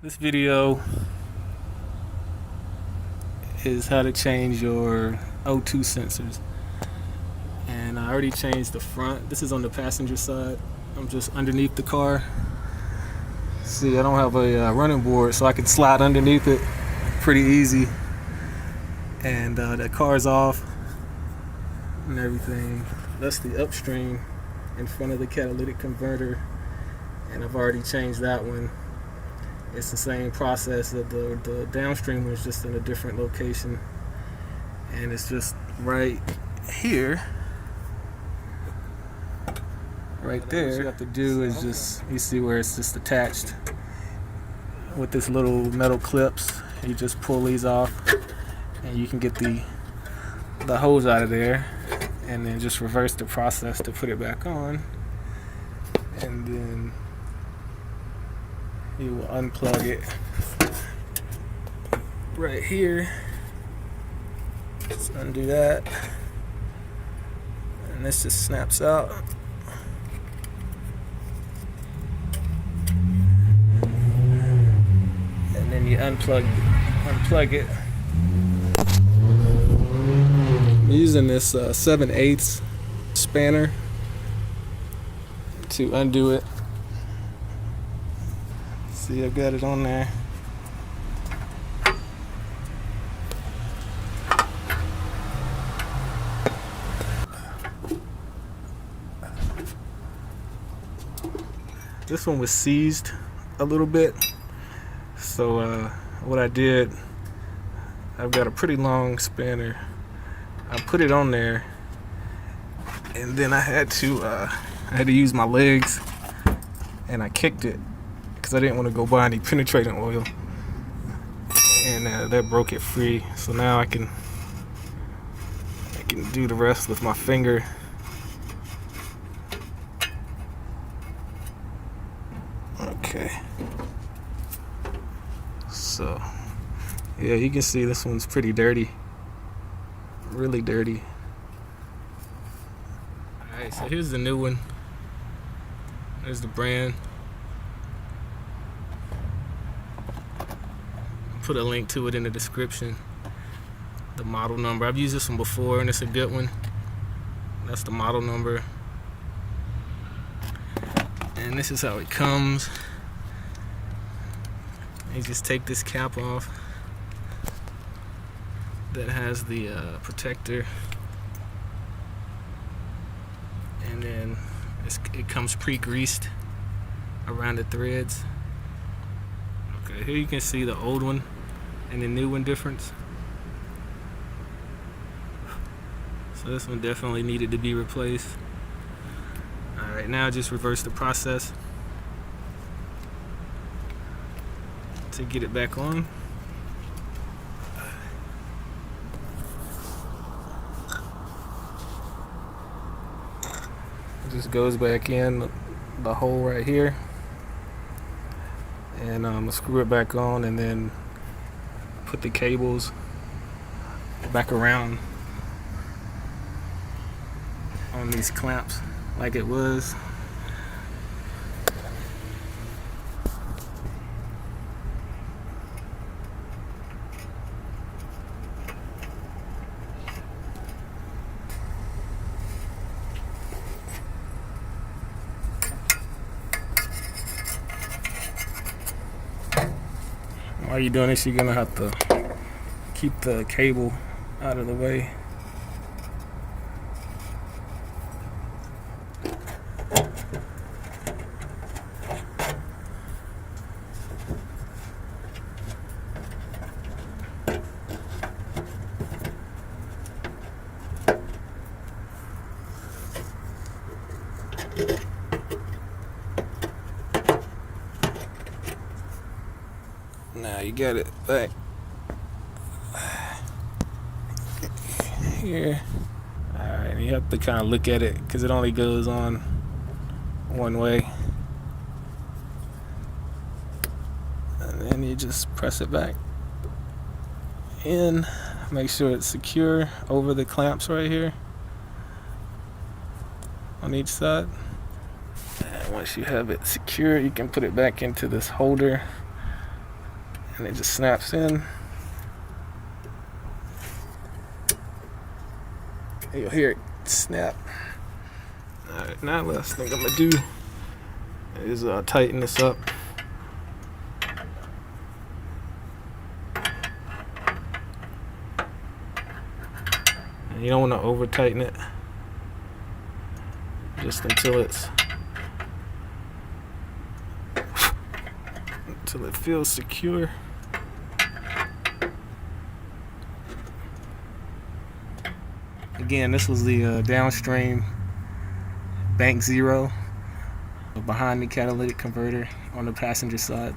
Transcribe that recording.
This video is how to change your O2 sensors. And I already changed the front. This is on the passenger side. I'm just underneath the car. See, I don't have a running board, so I can slide underneath it pretty easy. And the car's off and everything. That's the upstream in front of the catalytic converter. And I've already changed that one. It's the same process. The downstream was just in a different location, and it's just right here, right there. What you have to do is just, you see where it's just attached with this little metal clips. You just pull these off, and you can get the hose out of there, and then just reverse the process to put it back on, and then you will unplug it right here. Just undo that, and this just snaps out. And then you unplug it. I'm using this 7/8 spanner to undo it. See, I got it on there. This one was seized a little bit, so what I did, I've got a pretty long spanner. I put it on there, and then I had to use my legs, and I kicked it because I didn't want to go buy any penetrating oil, and that broke it free. So now I can do the rest with my finger. Okay, so yeah, you can see this one's pretty dirty, really dirty. Alright, so here's the new one. There's the brand. Put a link to it in the description. The model number. I've used this one before, and it's a good one. That's the model number. And this is how it comes. You just take this cap off that has the protector, and then it comes pre-greased around the threads. Okay, here you can see the old one and the new one difference. So this one definitely needed to be replaced. Alright, now just reverse the process to get it back on. It just goes back in the hole right here, and I'm gonna screw it back on, and then put the cables back around on these clamps like it was. While you're doing this, you're gonna have to keep the cable out of the way. Now you got it back here. Alright, you have to kind of look at it because it only goes on one way. And then you just press it back in. Make sure it's secure over the clamps right here on each side. And once you have it secure, you can put it back into this holder and it just snaps in. You'll hear it snap. Alright, now last thing I'm gonna do is tighten this up. And you don't want to over tighten it, just until it feels secure. Again, this was the downstream bank zero behind the catalytic converter on the passenger side.